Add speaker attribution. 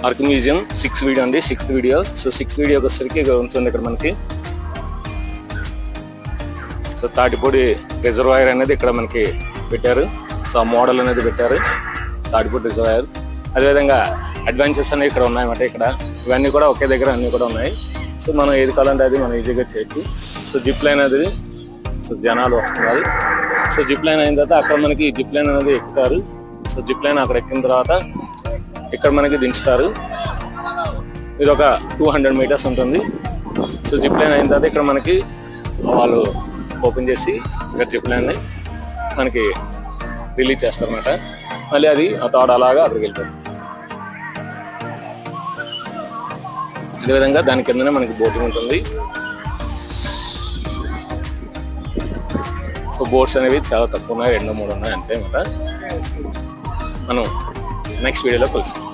Speaker 1: Arc museum 6th video అండి, 6th video. So 6th వీడియోకి వచ్చేసరికి ఉంటుంది ఇక్కడ మనకి. సో తాటిపూడి రిజర్వాయర్ అనేది ఇక్కడ మనకి పెట్టారు. సో ఆ మోడల్ అనేది పెట్టారు, తాటిపూడి రిజర్వాయర్. అదేవిధంగా అడ్వెంచర్స్ అనేవి ఇక్కడ ఉన్నాయన్నమాట. ఇక్కడ ఇవన్నీ కూడా ఒకే దగ్గర అన్నీ కూడా ఉన్నాయి. సో మనం ఏది కావాలంటే అది మనం ఈజీగా చేయొచ్చు. సో జిప్ లైన్ అనేది, సో జనాలు వస్తున్నారు. సో జిప్ లైన్ అయిన తర్వాత అక్కడ మనకి జిప్ లైన్ అనేది ఎక్కుతారు. సో జిప్ లైన్ అక్కడ ఎక్కిన తర్వాత ఇక్కడ మనకి దించుతారు. ఇది ఒక 200 మీటర్స్ ఉంటుంది. సో జిప్ లైన్ అయిన తర్వాత ఇక్కడ మనకి వాళ్ళు ఓపెన్ చేసి ఇక్కడ జిప్ లైన్ని మనకి రిలీజ్ చేస్తారు అన్నమాట. మళ్ళీ అది ఆ తాడు అలాగా అక్కడికి వెళ్ళిపోతుంది. అదేవిధంగా దాని కిందనే మనకి బోటింగ్ ఉంటుంది. సో బోట్స్ అనేవి చాలా తక్కువ ఉన్నాయి, 2-3 ఉన్నాయి అంతే అన్నమాట. మనం నెక్స్ట్ వీడియోలో కలుస్తాం.